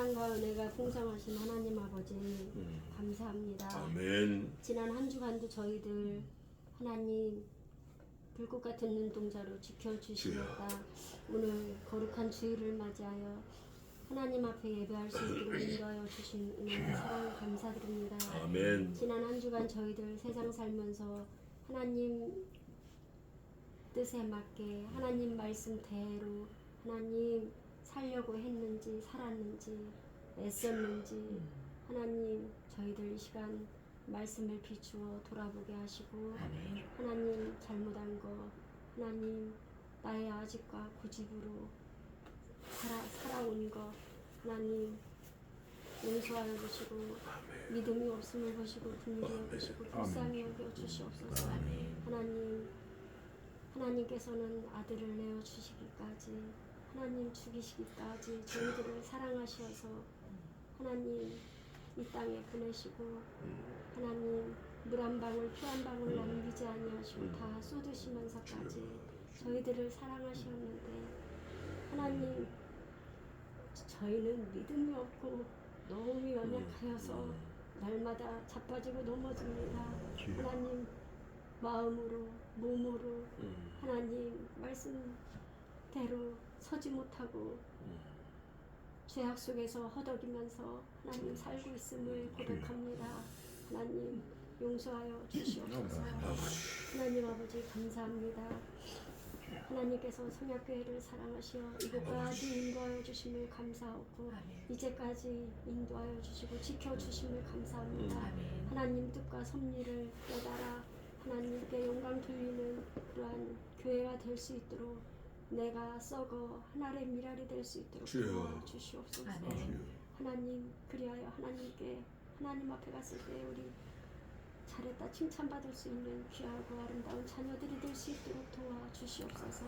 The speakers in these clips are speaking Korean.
사랑과 은혜가 풍성하신 하나님 아버지 감사합니다. 아멘. 지난 한 주간도 저희들 하나님 불꽃 같은 눈동자로 지켜주시겠다. 오늘 거룩한 주일을 맞이하여 하나님 앞에 예배할 수 있도록 인도하여 주신 은혜 사랑 감사드립니다. 아멘. 지난 한 주간 저희들 세상 살면서 하나님 뜻에 맞게 하나님 말씀대로 하나님 살려고 했는지 살았는지 애썼는지 하나님 저희들 이 시간 말씀을 비추어 돌아보게 하시고 하나님 잘못한 거 하나님 나의 아집과 고집으로 살아온 거 하나님 용서하여 주시고 믿음이 없음을 보시고 분노하여 보시고 불쌍히 여겨 주시옵소서. 하나님께서는 아들을 내어 주시기까지 하나님 죽이시기까지 저희들을 사랑하셔서 하나님 이 땅에 보내시고 하나님 물 한 방울 피 한 방울 남기지 아니하시고 다 쏟으시면서까지 저희들을 사랑하셨는데 하나님 저희는 믿음이 없고 너무 연약하여서 날마다 자빠지고 넘어집니다. 하나님 마음으로 몸으로 하나님 말씀대로 서지 못하고 죄악 속에서 허덕이면서 하나님 살고 있음을 고백합니다. 하나님 용서하여 주시옵소서. 하나님 아버지 감사합니다. 하나님께서 성약교회를 사랑하시어 이곳까지 인도하여 주심을 감사하고 이제까지 인도하여 주시고 지켜주심을 감사합니다. 하나님 뜻과 섭리를 깨달아 하나님께 영광 돌리는 그러한 교회가 될 수 있도록 내가 썩어 하나의 미랄이 될 수 있도록 도와주시옵소서. 하나님 그리하여 하나님께 하나님 앞에 갔을 때 우리 잘했다 칭찬받을 수 있는 귀하고 아름다운 자녀들이 될 수 있도록 도와주시옵소서.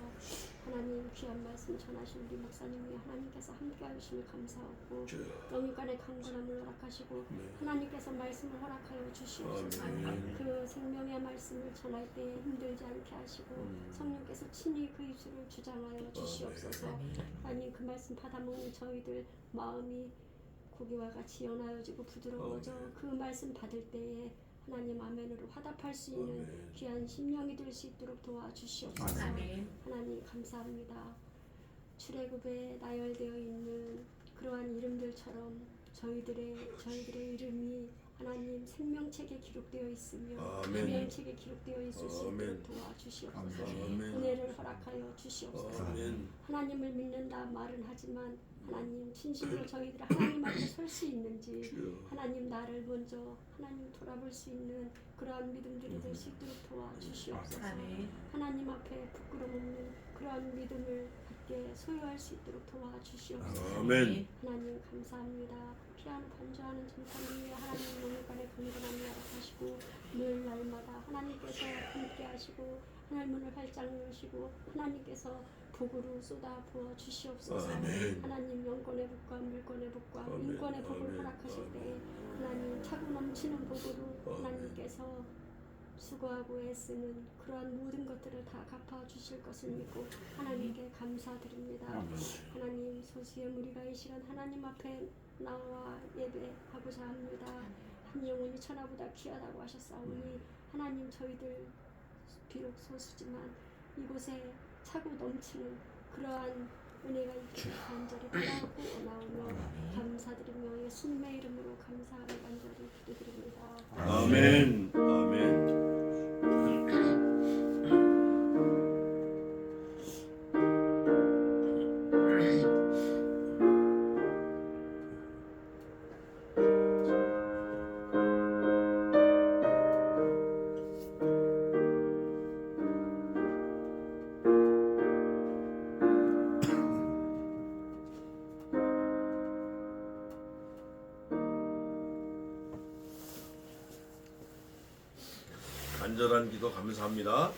하나님 귀한 말씀 전하신 우리 목사님이 하나님께서 함께하여 주심을 감사하고 영육간의 강건함을 허락하시고 하나님께서 말씀을 허락하여 주시옵소서. 그 생명의 말씀을 전할 때에 힘들지 않게 하시고 성령께서 친히 그 입술을 주장하여 주시옵소서. 하나님 그 말씀 받아먹는 저희들 마음이 고기와 같이 연하여지고 부드러워져 그 말씀 받을 때에 하나님 아멘으로 화답할 수 있는 귀한 심령이 될 수 있도록 도와주시옵소서. 하나님 감사합니다. 출애굽에 나열되어 있는 그러한 이름들처럼 저희들의 이름이 하나님 생명책에 기록되어 있으며 생명책에 기록되어 있을 수 있도록 도와주시옵소서. 은혜를 허락하여 주시옵소서. 하나님을 믿는다 말은 하지만 하나님 진심으로 저희들 하나님 앞에 설 수 있는지 하나님 나를 먼저 하나님 돌아볼 수 있는 그러한 믿음들이 될 수 있도록 도와주시옵소서. 하나님 앞에 부끄럼 없는 그러한 믿음을 갖게 소유할 수 있도록 도와주시옵소서. 하나님 감사합니다. 피아노 반주하는 전사님 위에 하나님 영육간의 긍휼함을 허락하시고 늘 날마다 하나님께서 함께 하시고 하나님 문을 활짝 열으시고 하나님께서 복으로 쏟아 부어 주시옵소서. 하나님 영권의 복과 물권의 복과 인권의 복을 허락하실 때 하나님 차고 넘치는 복으로 하나님께서 수고하고 애쓰는 그러한 모든 것들을 다 갚아 주실 것을 믿고 하나님께 감사드립니다. 하나님 소수의 무리가 이 시간 하나님 앞에 나와 예배하고자 합니다. 한 영혼이 천하보다 귀하다고 하셨사오니 하나님 저희들 비록 소수지만 이곳에 차고 넘치는 그러한 은혜가 있기를 간절히 바라고 나오며 감사드리며 예수님의 이름으로 감사하며 간절히 기도드립니다. 아멘. 아멘. 간절한 기도 감사합니다.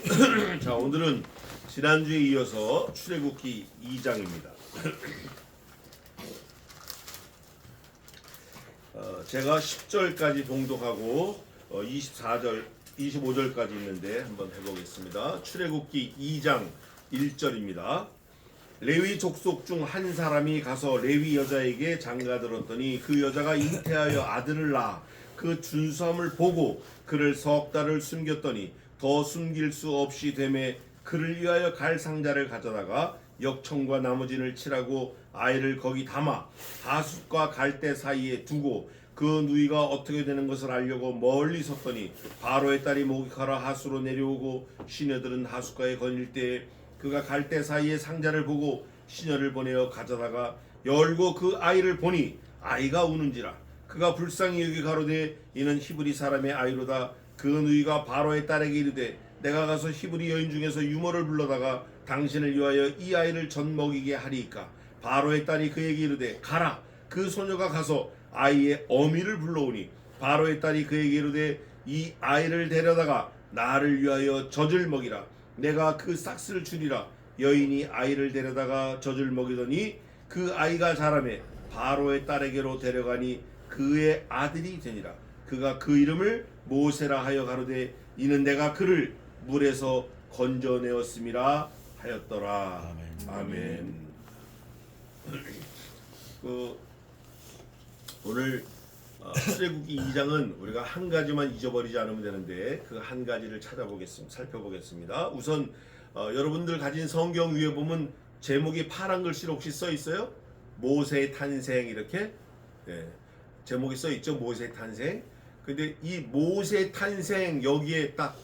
자, 오늘은 지난주에 이어서 출애굽기 2장입니다. 제가 10절까지 봉독하고 25절까지 있는데 한번 해보겠습니다. 출애굽기 2장 1절입니다. 레위 족속 중 한 사람이 가서 레위 여자에게 장가들었더니 그 여자가 잉태하여 아들을 낳아 그 준수함을 보고 그를 석 달을 숨겼더니 더 숨길 수 없이 되매 그를 위하여 갈 상자를 가져다가 역청과 나무진을 칠하고 아이를 거기 담아 하숫과 갈대 사이에 두고 그 누이가 어떻게 되는 것을 알려고 멀리 섰더니 바로의 딸이 목욕하러 하수로 내려오고 시녀들은 하숫가에 거닐 때에 그가 갈대 사이에 상자를 보고 시녀를 보내어 가져다가 열고 그 아이를 보니 아이가 우는지라 그가 불쌍히 여기 가로되 이는 히브리 사람의 아이로다. 그 누이가 바로의 딸에게 이르되 내가 가서 히브리 여인 중에서 유모를 불러다가 당신을 위하여 이 아이를 젖 먹이게 하리이까. 바로의 딸이 그에게 이르되 가라. 그 소녀가 가서 아이의 어미를 불러오니 바로의 딸이 그에게 이르되 이 아이를 데려다가 나를 위하여 젖을 먹이라. 내가 그 싹스를 주리라. 여인이 아이를 데려다가 젖을 먹이더니 그 아이가 자라매 바로의 딸에게로 데려가니 그의 아들이 되니라. 그가 그 이름을 모세라 하여 가로되 이는 내가 그를 물에서 건져내었음이라 하였더라. 아멘. 오늘 출애굽기 2장은 우리가 한 가지만 잊어버리지 않으면 되는데 그 한 가지를 살펴보겠습니다. 우선 여러분들 가진 성경 위에 보면 제목이 파란 글씨로 혹시 써 있어요? 모세의 탄생 이렇게 제목이 써 있죠. 모세의 탄생. 근데 이 모세의 탄생 여기에 딱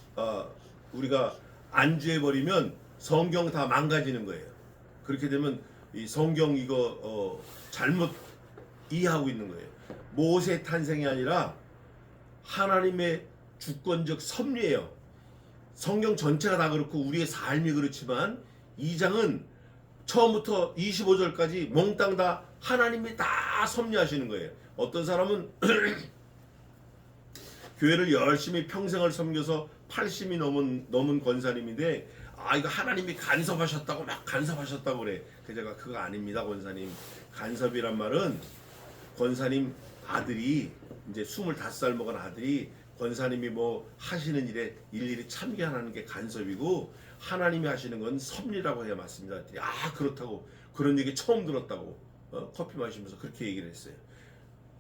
우리가 안주해 버리면 성경 다 망가지는 거예요. 그렇게 되면 이 성경 이거 잘못 이해하고 있는 거예요. 모세의 탄생이 아니라 하나님의 주권적 섭리예요. 성경 전체가 다 그렇고 우리의 삶이 그렇지만 2장은 처음부터 25절까지 몽땅 다 하나님이 다 섭리하시는 거예요. 어떤 사람은 교회를 열심히 평생을 섬겨서 80이 넘은 권사님인데 이거 하나님이 간섭하셨다고 막 간섭하셨다고 그래. 제가 그거 아닙니다, 권사님. 간섭이란 말은 권사님 아들이 이제 25살 먹은 아들이 권사님이 뭐 하시는 일에 일일이 참견하는 게 간섭이고 하나님이 하시는 건 섭리라고 해야 맞습니다. 그렇다고 그런 얘기 처음 들었다고 커피 마시면서 그렇게 얘기를 했어요.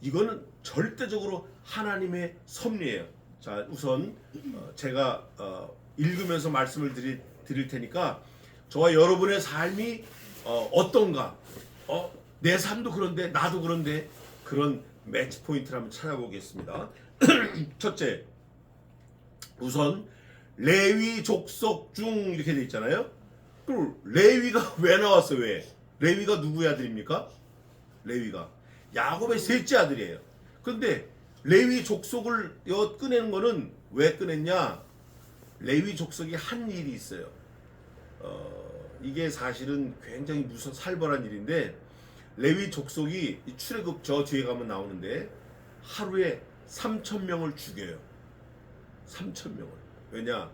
이거는 절대적으로 하나님의 섭리예요. 자, 우선 제가 읽으면서 말씀을 드릴 테니까 저와 여러분의 삶이 어떤가, 내 삶도 그런데 나도 그런데 그런 매치 포인트를 한번 찾아보겠습니다. 첫째, 우선 레위 족속 중 이렇게 돼 있잖아요. 또 레위가 왜 나왔어요? 왜? 레위가 누구의 아들입니까? 레위가 야곱의 셋째 아들이에요. 그런데 레위 족속을 꺼내는 거는 왜 꺼냈냐? 레위 족속이 한 일이 있어요. 이게 사실은 굉장히 살벌한 일인데 레위 족속이 출애굽 저 뒤에 가면 나오는데 하루에 3,000명을 죽여요. 3,000명을. 왜냐?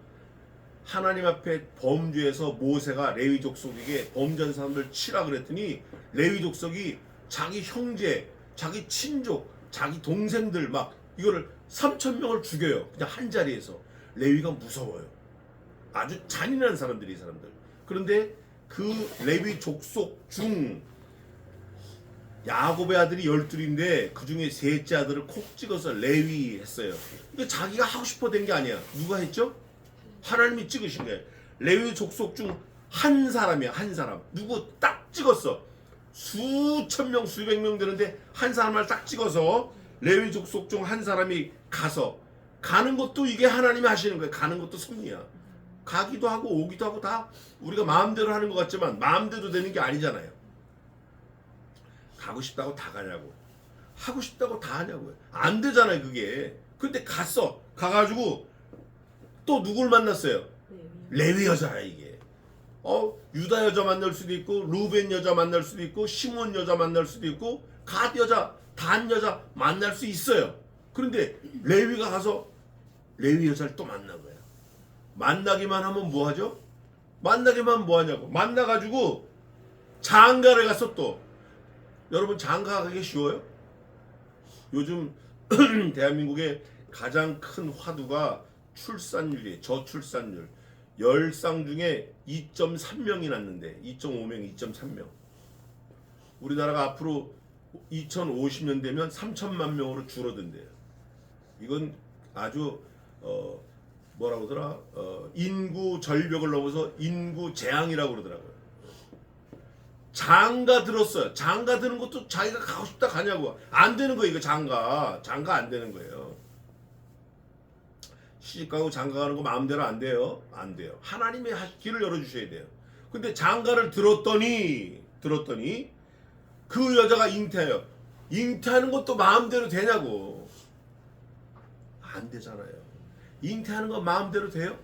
하나님 앞에 범죄해서 모세가 레위 족속에게 범죄한 사람들 치라 그랬더니 레위 족속이 자기 형제, 자기 친족, 자기 동생들 막 이거를 3,000명을 죽여요. 그냥 한 자리에서. 레위가 무서워요. 아주 잔인한 사람들이 이 사람들. 그런데 그 레위 족속 중 야곱의 아들이 12인데 그 중에 셋째 아들을 콕 찍어서 레위 했어요. 이게 자기가 하고 싶어 된 게 아니야. 누가 했죠? 하나님이 찍으신 거예요. 레위 족속 중 한 사람이야. 한 사람. 누구 딱 찍었어. 수천 명 수백 명 되는데 한 사람을 딱 찍어서 레위 족속 중 한 사람이 가는 것도 이게 하나님이 하시는 거예요. 가는 것도 섭리야. 가기도 하고 오기도 하고 다 우리가 마음대로 하는 것 같지만 마음대로 되는 게 아니잖아요. 가고 싶다고 다 가냐고. 하고 싶다고 다 하냐고요. 안 되잖아요, 그게. 근데 갔어. 가가지고 또 누굴 만났어요? 레위 여자야, 이게. 유다 여자 만날 수도 있고, 루벤 여자 만날 수도 있고, 시몬 여자 만날 수도 있고, 갓 여자, 단 여자 만날 수 있어요. 그런데 레위가 가서 레위 여자를 또 만난 거야. 만나기만 하면 뭐 하죠? 만나기만 하면 뭐 하냐고. 만나가지고 장가를 갔어 또. 여러분 장가 가기 쉬워요? 요즘 대한민국의 가장 큰 화두가 출산율이에요. 저출산율. 10쌍 중에 2.3명이 낳는데 2.5명, 2.3명. 우리나라가 앞으로 2050년 되면 3천만 명으로 줄어든대요. 이건 아주 뭐라고 하더라? 인구 절벽을 넘어서 인구 재앙이라고 그러더라고요. 장가 들었어요. 장가 드는 것도 자기가 가고 싶다 가냐고. 안 되는 거예요. 이거 장가 안 되는 거예요. 시집가고 장가 가는 거 마음대로 안 돼요. 안 돼요. 하나님이 길을 열어주셔야 돼요. 근데 장가를 들었더니 그 여자가 잉태해요. 잉태하는 것도 마음대로 되냐고. 안 되잖아요. 잉태하는 거 마음대로 돼요?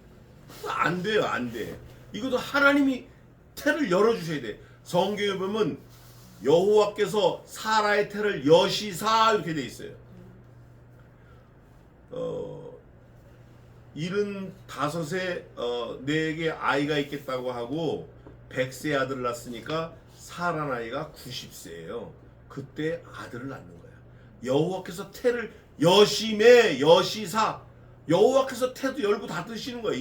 안 돼요. 안 돼. 이것도 하나님이 태를 열어주셔야 돼. 성경에 보면 여호와께서 사라의 태를 여시사 이렇게 돼 있어요. 75세 내게 아이가 있겠다고 하고 100세 아들을 낳았으니까 사라 나이가 90세예요. 그때 아들을 낳는 거야. 여호와께서 태를 여심해 여시사 여호와께서 태도 열고 닫으시는 거야.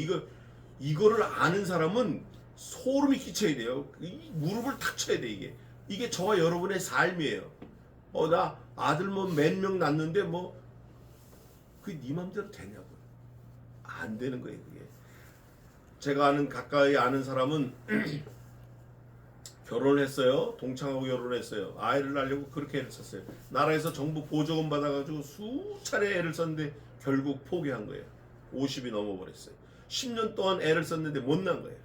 이거를 아는 사람은 소름이 끼쳐야 돼요. 무릎을 탁 쳐야 돼. 이게 저와 여러분의 삶이에요. 나 아들 뭐 몇 명 낳는데 뭐 그게 네 맘대로 되냐고. 안 되는 거예요. 그게. 제가 가까이 아는 사람은 결혼을 했어요. 동창하고 결혼했어요. 아이를 낳으려고 그렇게 애를 썼어요. 나라에서 정부 보조금 받아가지고 수차례 애를 썼는데 결국 포기한 거예요. 50이 넘어버렸어요. 10년 동안 애를 썼는데 못 낳은 거예요.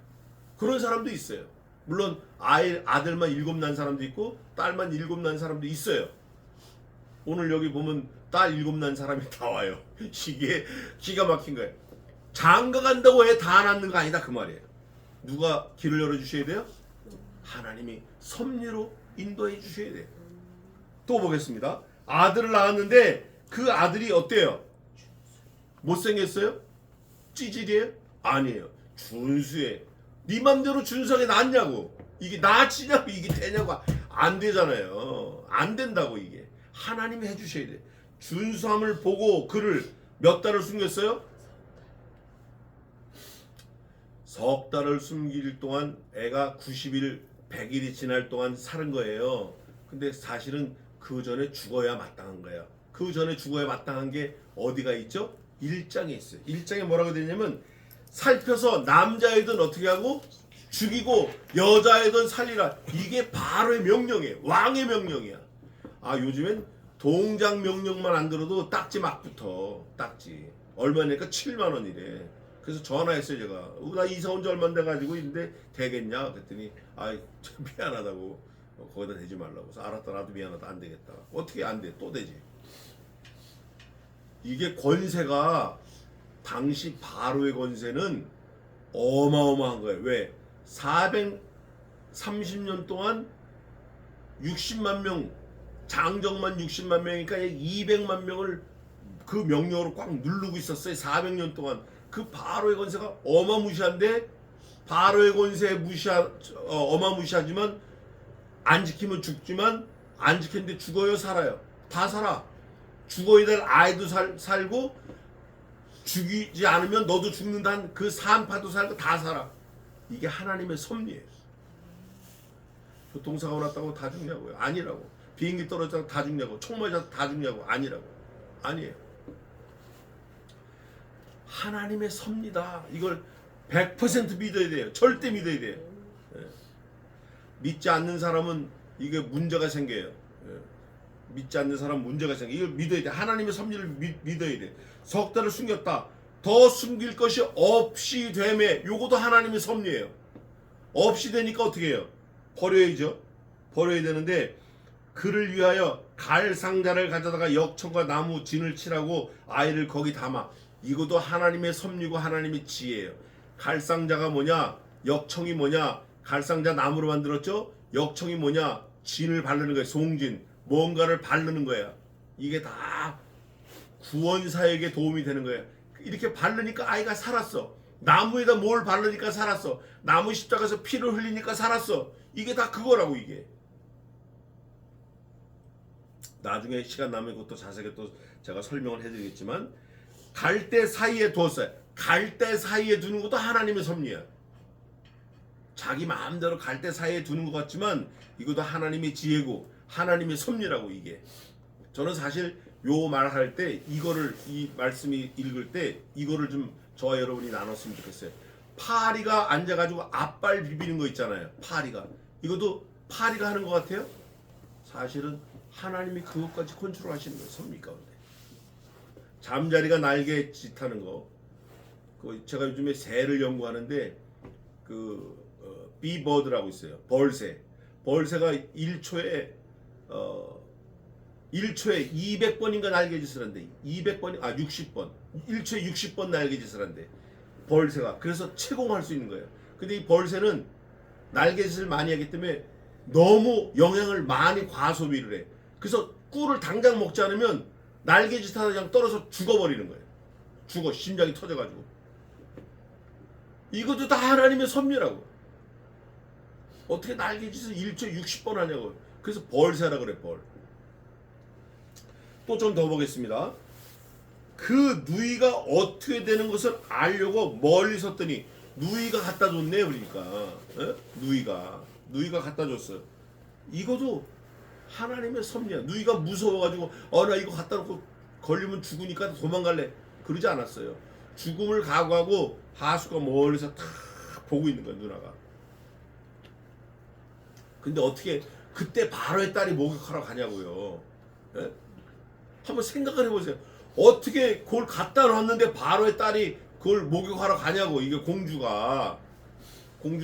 그런 사람도 있어요. 물론 아들만 7 낳은 사람도 있고 딸만 7 낳은 사람도 있어요. 오늘 여기 보면 딸 7 낳은 사람이 다 와요. 이게 기가 막힌 거예요. 장가 간다고 애 다 낳는 거 아니다 그 말이에요. 누가 길을 열어주셔야 돼요? 하나님이 섭리로 인도해 주셔야 돼요. 또 보겠습니다. 아들을 낳았는데 그 아들이 어때요? 못생겼어요? 찌질이에요? 아니에요. 준수해요. 네 맘대로 준수하게 낳았냐고. 이게 나치냐고 이게 되냐고. 안 되잖아요. 안 된다고 이게. 하나님이 해주셔야 돼. 준수함을 보고 그를 몇 달을 숨겼어요? 석 달을 숨길 동안 애가 90일, 100일이 지날 동안 사는 거예요. 근데 사실은 그 전에 죽어야 마땅한 거야. 그 전에 죽어야 마땅한 게 어디가 있죠? 1장에 있어요. 1장에 뭐라고 되냐면 살펴서 남자애든 어떻게 하고 죽이고 여자애든 살리라. 이게 바로의 명령이에요. 왕의 명령이야. 요즘엔 동장 명령만 안 들어도 딱지 막 붙어. 딱지. 얼마니까 7만 원이래. 그래서 전화했어요. 제가 나 이사 온 지 얼마 안 돼가지고 있는데 되겠냐 그랬더니 미안하다고 거기다 대지 말라고. 그래서 알았다 나도 미안하다 안 되겠다. 어떻게 안 돼? 또 되지. 이게 권세가 당시 바로의 권세는 어마어마한 거예요. 왜? 430년 동안 60만 명 장정만 60만 명이니까 200만 명을 그 명령으로 꽉 누르고 있었어요. 400년 동안. 그 바로의 권세가 어마무시한데 바로의 권세 어마무시하지만 안 지키면 죽지만 안 지켰는데 죽어요 살아요? 다 살아. 죽어야 될 아이도 살고 죽이지 않으면 너도 죽는다는 그 산파도 살고 다 살아. 이게 하나님의 섭리예요. 교통사고 났다고 다 죽냐고요? 아니라고. 비행기 떨어졌다고 다 죽냐고. 총 맞아서 다 죽냐고? 아니라고. 아니에요. 하나님의 섭리다. 이걸 100% 믿어야 돼요. 절대 믿어야 돼요. 믿지 않는 사람은 이게 문제가 생겨요. 믿지 않는 사람은 문제가 생겨요. 이걸 믿어야 돼. 하나님의 섭리를 믿어야 돼. 석 달을 숨겼다. 더 숨길 것이 없이 되매. 요것도 하나님의 섭리예요. 없이 되니까 어떻게 해요? 버려야죠. 버려야 되는데 그를 위하여 갈 상자를 가져다가 역청과 나무 진을 칠하고 아이를 거기 담아. 이것도 하나님의 섭리고 하나님의 지혜예요. 갈상자가 뭐냐? 역청이 뭐냐? 갈상자 나무로 만들었죠? 역청이 뭐냐? 진을 바르는 거예요. 송진. 뭔가를 바르는 거야. 이게 다 구원사에게 도움이 되는 거예요. 이렇게 바르니까 아이가 살았어. 나무에다 뭘 바르니까 살았어. 나무 십자가에서 피를 흘리니까 살았어. 이게 다 그거라고 이게. 나중에 시간 나면 그것도 자세하게 또 제가 설명을 해드리겠지만 갈대 사이에 두었어요. 갈대 사이에 두는 것도 하나님의 섭리야. 자기 마음대로 갈대 사이에 두는 것 같지만 이것도 하나님의 지혜고 하나님의 섭리라고. 이게 저는 사실 요 말할 때 이거를, 이 말씀이 읽을 때 이거를 좀 저와 여러분이 나눴으면 좋겠어요. 파리가 앉아가지고 앞발 비비는 거 있잖아요. 파리가, 이것도 파리가 하는 것 같아요. 사실은 하나님이 그것까지 컨트롤하시는 거예요. 섭리 가운데. 잠자리가 날개 짓하는 거, 제가 요즘에 새를 연구하는데 비버드라고 있어요. 벌새가 1초에 200번인가 날개짓을 한대. 60번. 1초에 60번 날개짓을 한대. 벌새가. 그래서 채공할 수 있는 거예요. 근데 이 벌새는 날개짓을 많이 하기 때문에 너무 영양을 많이 과소비를 해. 그래서 꿀을 당장 먹지 않으면 날개짓 하다 그냥 떨어져 죽어버리는 거예요. 죽어. 심장이 터져가지고. 이것도 다 하나님의 섭리라고. 어떻게 날개짓을 1초에 60번 하냐고. 그래서 벌새라 그래. 벌. 또 좀 더 보겠습니다. 그 누이가 어떻게 되는 것을 알려고 멀리 섰더니 누이가 갖다 줬네. 그러니까 누이가 갖다 줬어. 이것도 하나님의 섭리야. 누이가 무서워가지고 나 이거 갖다 놓고 걸리면 죽으니까 도망갈래 그러지 않았어요. 죽음을 각오하고 하수가 멀리서 탁 보고 있는 거야. 누나가. 근데 어떻게 그때 바로의 딸이 목욕하러 가냐고요. 예? 한번 생각을 해보세요. 어떻게 그걸 갖다 놨는데 바로의 딸이 그걸 목욕하러 가냐고. 이게 공주는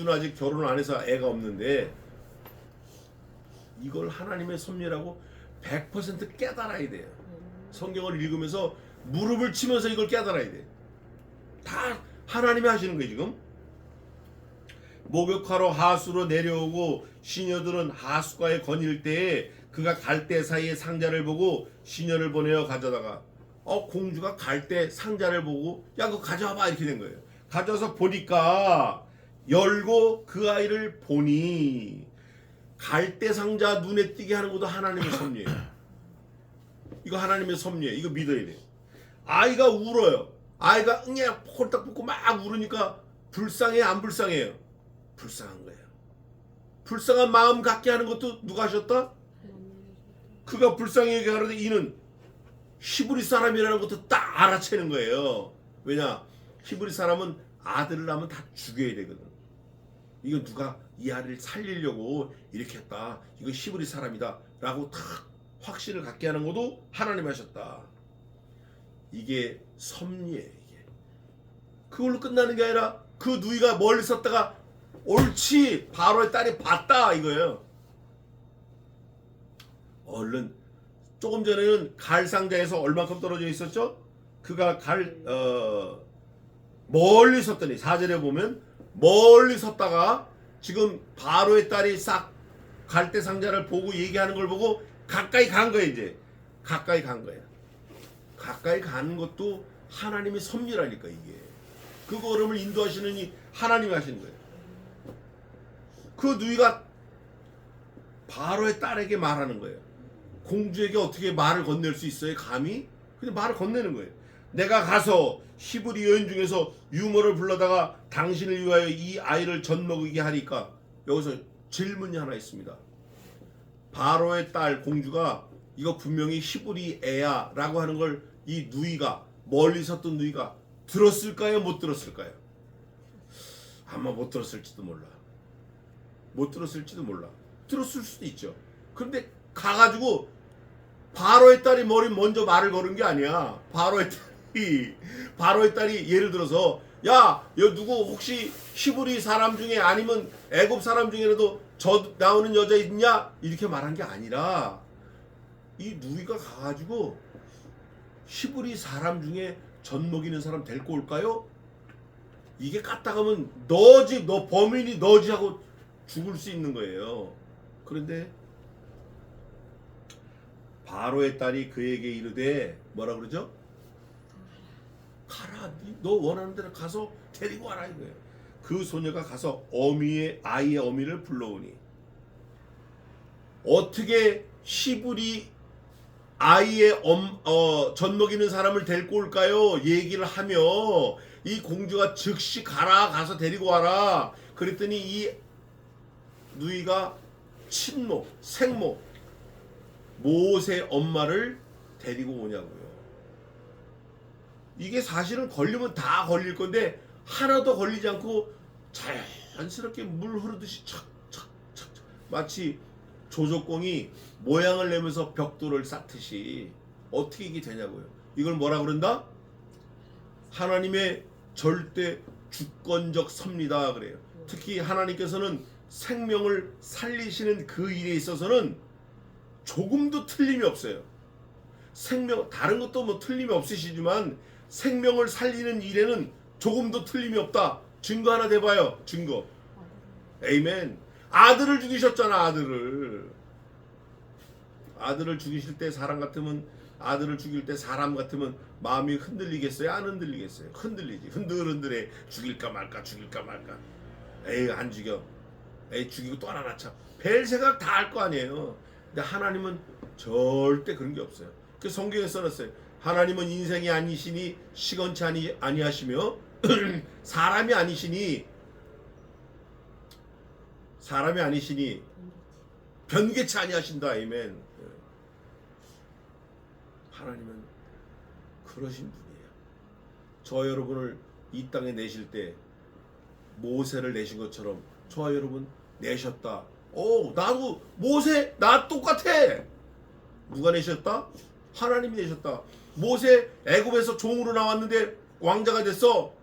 아직 결혼을 안 해서 애가 없는데 이걸 하나님의 섭리라고 100% 깨달아야 돼요. 성경을 읽으면서 무릎을 치면서 이걸 깨달아야 돼. 다 하나님이 하시는 거예요. 지금 목욕하러 하수로 내려오고 시녀들은 하수가에 거닐 때에 그가 갈대 사이에 상자를 보고 시녀를 보내어 가져다가 공주가 갈대 상자를 보고 야 그거 가져와봐 이렇게 된 거예요. 가져와서 보니까 열고 그 아이를 보니 갈대 상자 눈에 띄게 하는 것도 하나님의 섭리예요. 이거 하나님의 섭리예요. 이거 믿어야 돼요. 아이가 울어요. 아이가 응애 홀딱 붙고 막 울으니까 불쌍해요, 안 불쌍해요? 불쌍한 거예요. 불쌍한 마음 갖게 하는 것도 누가 하셨다? 그가 불쌍하게 하는데 이는 히브리 사람이라는 것도 딱 알아채는 거예요. 왜냐? 히브리 사람은 아들을 낳으면 다 죽여야 되거든. 이건 누가 이 아이를 살리려고 이렇게 했다. 이거 히브리 사람이다 라고 딱 확신을 갖게 하는 것도 하나님 하셨다. 이게 섭리예요. 이게 그걸로 끝나는 게 아니라 그 누이가 멀리 섰다가 옳지 바로의 딸이 봤다 이거예요. 얼른 조금 전에는 갈 상자에서 얼만큼 떨어져 있었죠? 그가 멀리 섰더니 4절에 보면 멀리 섰다가 지금 바로의 딸이 싹 갈대 상자를 보고 얘기하는 걸 보고 가까이 간 거예요. 이제 가까이 간 거예요. 가까이 가는 것도 하나님의 섭리라니까. 이게 그 걸음을 인도하시는 이 하나님이 하시는 거예요. 그 누이가 바로의 딸에게 말하는 거예요. 공주에게 어떻게 말을 건넬 수 있어요? 감히? 근데 말을 건네는 거예요. 내가 가서 히브리 여인 중에서 유모를 불러다가 당신을 위하여 이 아이를 젖먹이게 하니까. 여기서 질문이 하나 있습니다. 바로의 딸 공주가 이거 분명히 히브리 애야 라고 하는 걸 이 누이가, 멀리 섰던 누이가 들었을까요? 못 들었을까요? 아마 못 들었을지도 몰라. 못 들었을지도 몰라. 들었을 수도 있죠. 그런데 가가지고 바로의 딸이 먼저 말을 거는 게 아니야. 바로의 딸이 예를 들어서 야, 여 누구 혹시 히브리 사람 중에 아니면 애굽 사람 중에라도 저 나오는 여자 있냐? 이렇게 말한 게 아니라 이 누이가 가가지고 히브리 사람 중에 젖 먹이는 사람 데리고 올까요? 이게 까딱하면 너지, 너 범인이 너지 하고 죽을 수 있는 거예요. 그런데 바로의 딸이 그에게 이르되 뭐라 그러죠? 가라, 너 원하는 대로 가서 데리고 와라 이거예요. 그 소녀가 가서 아이의 어미를 불러오니 어떻게 히브리 아이의 젖 먹이는 사람을 데리고 올까요? 얘기를 하며 이 공주가 즉시 가라, 가서 데리고 와라. 그랬더니 이 누이가 친모, 생모 모세 엄마를 데리고 오냐고요. 이게 사실은 걸리면 다 걸릴 건데 하나도 걸리지 않고 자연스럽게 물 흐르듯이 착착착 마치 조조공이 모양을 내면서 벽돌을 쌓듯이 어떻게 이게 되냐고요. 이걸 뭐라 그런다? 하나님의 절대 주권적 섭리다 그래요. 특히 하나님께서는 생명을 살리시는 그 일에 있어서는 조금도 틀림이 없어요. 생명, 다른 것도 뭐 틀림이 없으시지만 생명을 살리는 일에는 조금도 틀림이 없다. 증거 하나 대봐요. 증거. 에이멘. 아들을 죽이셨잖아. 아들을 죽이실 때 사람 같으면, 아들을 죽일 때 사람 같으면 마음이 흔들리겠어요? 안 흔들리겠어요? 흔들리지. 흔들흔들해. 죽일까 말까. 에이, 안 죽여. 에이, 죽이고 또 하나 낳자. 별 생각 다 할 거 아니에요. 근데 하나님은 절대 그런 게 없어요. 그 성경에 써놨어요. 하나님은 인생이 아니시니 시건치 아니하시며 사람이 아니시니 변개치 아니하신다. 아멘. 하나님은 그러신 분이에요. 저 여러분을 이 땅에 내실 때 모세를 내신 것처럼 저와 여러분 내셨다. 나도 모세 나 똑같아. 누가 내셨다? 하나님이 내셨다. 모세 애굽에서 종으로 나왔는데 왕자가 됐어.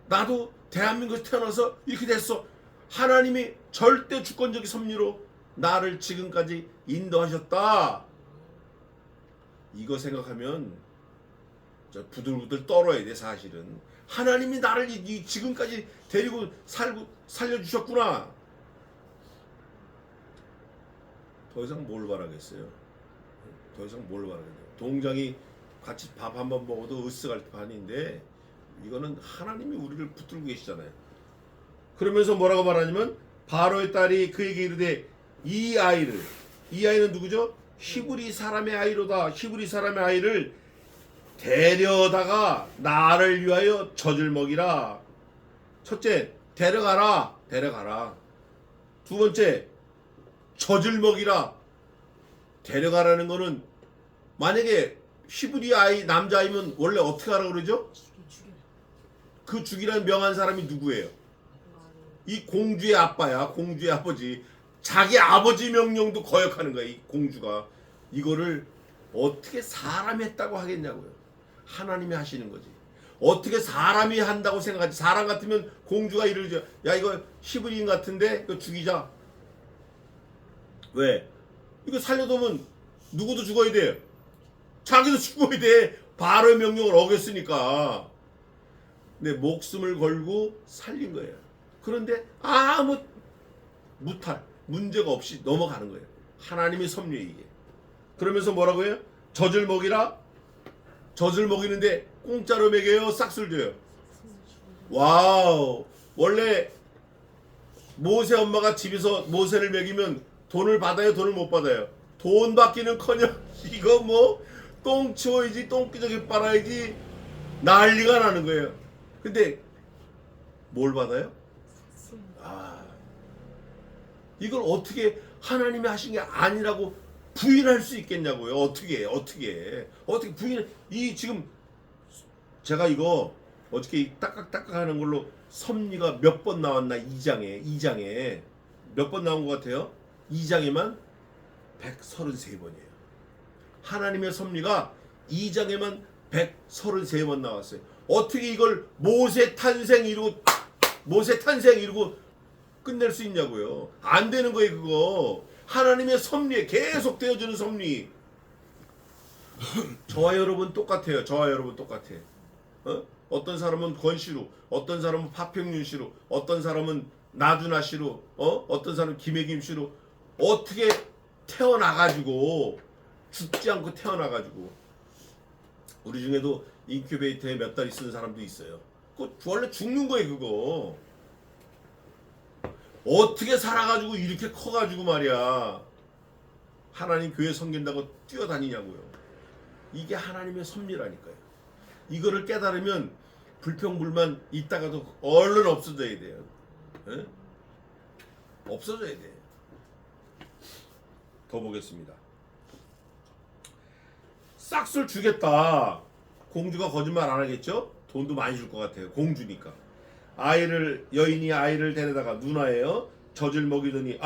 나도 대한민국에서 태어나서 이렇게 됐어. 하나님이 절대 주권적인 섭리로 나를 지금까지 인도하셨다. 이거 생각하면 저 부들부들 떨어야 돼. 사실은 하나님이 나를 지금까지 데리고 살려주셨구나. 더 이상 뭘 바라겠어요? 더 이상 뭘 바라겠어요? 동장이 같이 밥 한 번 먹어도 으쓱할 판인데 이거는 하나님이 우리를 붙들고 계시잖아요. 그러면서 뭐라고 말하냐면 바로의 딸이 그에게 이르되 이 아이는 누구죠? 히브리 사람의 아이로다. 히브리 사람의 아이를 데려다가 나를 위하여 젖을 먹이라. 첫째, 데려가라. 두 번째, 젖을 먹이라. 데려가라는 거는 만약에 히브리 아이 남자이면 원래 어떻게 하라고 그러죠? 그 죽이라는 명한 사람이 누구예요? 이 공주의 아빠야. 공주의 아버지. 자기 아버지 명령도 거역하는 거야. 이 공주가. 이거를 어떻게 사람이 했다고 하겠냐고요. 하나님이 하시는 거지. 어떻게 사람이 한다고 생각하지? 사람 같으면 공주가 이러죠. 야, 이거 히브리인 같은데 이거 죽이자. 왜? 이거 살려두면 누구도 죽어야 돼요. 자기도 죽어야 돼. 바로의 명령을 어겼으니까. 근데 목숨을 걸고 살린 거예요. 그런데 아무 무탈, 문제가 없이 넘어가는 거예요. 하나님의 섭리에 이게. 그러면서 뭐라고 해요? 젖을 먹이라? 젖을 먹이는데 공짜로 먹여요? 싹술 줘요? 와우. 원래 모세 엄마가 집에서 모세를 먹이면 돈을 받아요? 돈을 못 받아요? 돈 받기는커녕 이거 뭐 똥 치워야지, 똥기저귀 빨아야지 난리가 나는 거예요. 근데 뭘 받아요? 이걸 어떻게 하나님이 하신 게 아니라고 부인할 수 있겠냐고요. 어떻게 부인? 이 지금 제가 이거 어저께 딱딱딱딱 하는 걸로 섭리가 몇 번 나왔나? 2장에 몇 번 나온 것 같아요? 2장에만 133번이에요. 하나님의 섭리가 2장에만 133번 나왔어요. 어떻게 이걸 모세 탄생 이루고 끝낼 수 있냐고요. 안 되는 거예요. 그거 하나님의 섭리에 계속 되어주는 섭리. 저와 여러분 똑같아요. 어떤 사람은 권씨로, 어떤 사람은 파평윤씨로, 어떤 사람은 나준하씨로, 어떤 사람은 김혜김씨로 어떻게 태어나가지고 죽지 않고 태어나가지고 우리 중에도 인큐베이터에 몇 달 있는 사람도 있어요. 그거 원래 죽는 거예요. 그거 어떻게 살아가지고 이렇게 커가지고 말이야 하나님 교회 섬긴다고 뛰어다니냐고요. 이게 하나님의 섭리라니까요. 이거를 깨달으면 불평불만 있다가도 얼른 없어져야 돼요. 에? 없어져야 돼. 더 보겠습니다. 싹쓸 주겠다. 공주가 거짓말 안 하겠죠? 돈도 많이 줄 것 같아요. 공주니까. 여인이 아이를 데려다가 누나예요. 젖을 먹이더니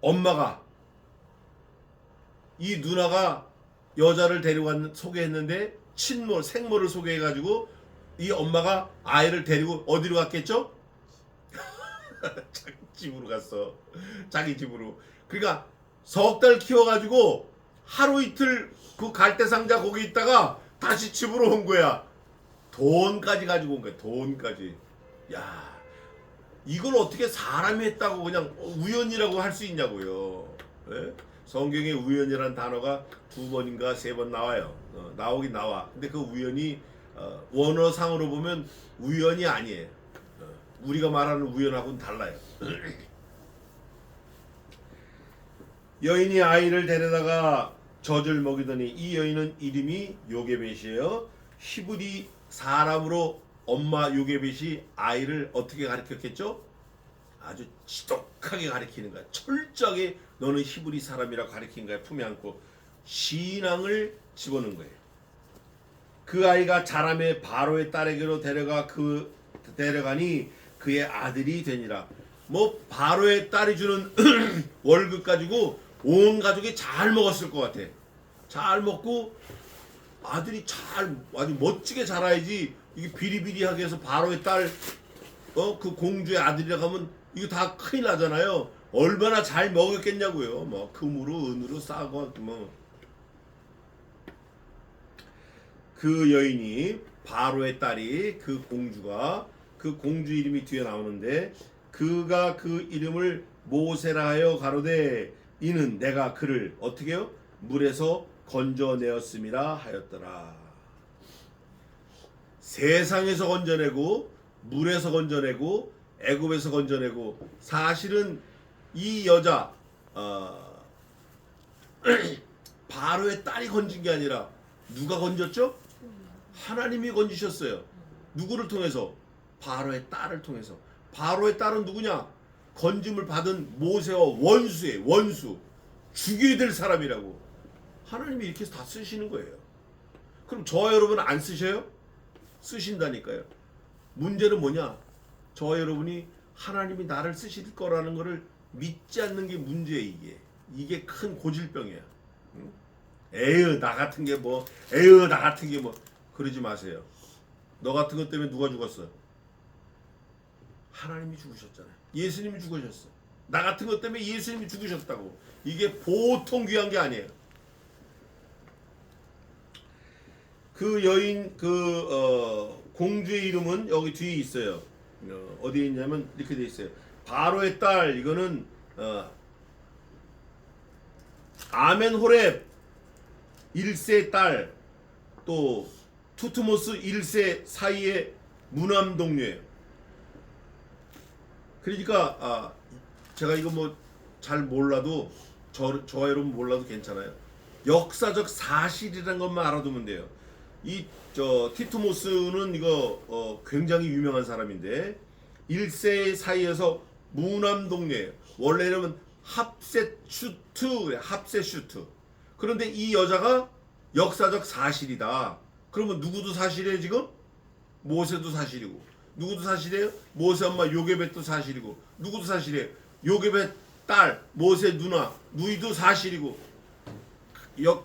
엄마가 이 누나가 여자를 소개했는데 생모를 소개해가지고 이 엄마가 아이를 데리고 어디로 갔겠죠? 자기 집으로 갔어. 자기 집으로. 그러니까 석 달 키워가지고 하루 이틀 그 갈대상자 거기 있다가 다시 집으로 온 거야. 돈까지 가지고 온 거야. 돈까지. 야, 이걸 어떻게 사람이 했다고 그냥 우연이라고 할 수 있냐고요. 예? 성경에 우연이라는 단어가 2번인가 3번 나와요. 나오긴 나와. 근데 그 우연이 원어상으로 보면 우연이 아니에요. 우리가 말하는 우연하고는 달라요. 여인이 아이를 데려다가 젖을 먹이더니 이 여인은 이름이 요게벳이에요. 히브리 사람으로 엄마 요게벳이 아이를 어떻게 가르쳤겠죠? 아주 지독하게 가르치는 거야. 철저하게 너는 히브리 사람이라고 가르친 거야. 품에 안고 신앙을 집어넣은 거예요. 그 아이가 자라매 바로의 딸에게로 데려가니 그의 아들이 되니라. 뭐 바로의 딸이 주는 월급 가지고 온 가족이 잘 먹었을 것 같아. 잘 먹고 아들이 아주 멋지게 자라야지. 이게 비리비리하게 해서 바로의 딸 그 공주의 아들이라고 하면 이거 다 큰일 나잖아요. 얼마나 잘 먹었겠냐고요. 뭐 금으로 은으로 싸고 뭐. 그 여인이 바로의 딸이 그 공주 이름이 뒤에 나오는데 그가 그 이름을 모세라 하여 가로되 이는 내가 그를 어떻게 해요? 물에서 건져내었음이라 하였더라. 세상에서 건져내고 물에서 건져내고 애굽에서 건져내고 사실은 이 여자 바로의 딸이 건진 게 아니라 누가 건졌죠? 하나님이 건지셨어요. 누구를 통해서? 바로의 딸을 통해서. 바로의 딸은 누구냐? 건짐을 받은 모세와 원수예요. 원수. 죽여야 될 사람이라고. 하나님이 이렇게 해서 다 쓰시는 거예요. 그럼 저와 여러분 안 쓰셔요? 쓰신다니까요. 문제는 뭐냐? 저와 여러분이 하나님이 나를 쓰실 거라는 거를 믿지 않는 게 문제예요. 이게 큰 고질병이야. 응? 에휴 나 같은 게 뭐 그러지 마세요. 너 같은 것 때문에 누가 죽었어? 하나님이 죽으셨잖아요. 예수님이 죽으셨어. 나 같은 것 때문에 예수님이 죽으셨다고. 이게 보통 귀한 게 아니에요. 그 여인 공주의 이름은 여기 뒤에 있어요. 어디에 있냐면 이렇게 돼 있어요. 바로의 딸 이거는 아멘호렙 1세 딸 또 투트모스 1세 사이의 무남동녀예요. 그러니까 제가 이거 뭐 잘 몰라도 저와 여러분 몰라도 괜찮아요. 역사적 사실이라는 것만 알아두면 돼요. 티투모스는 이거 굉장히 유명한 사람인데 1세 사이에서 무남동녀예요. 원래 이름은 합세슈트. 그런데 이 여자가 역사적 사실이다. 그러면 누구도 사실이에요 지금? 모세도 사실이고. 누구도 사실이에요? 모세 엄마 요게벳도 사실이고. 누구도 사실이에요? 요게벳 딸 모세 누나 누이도 사실이고.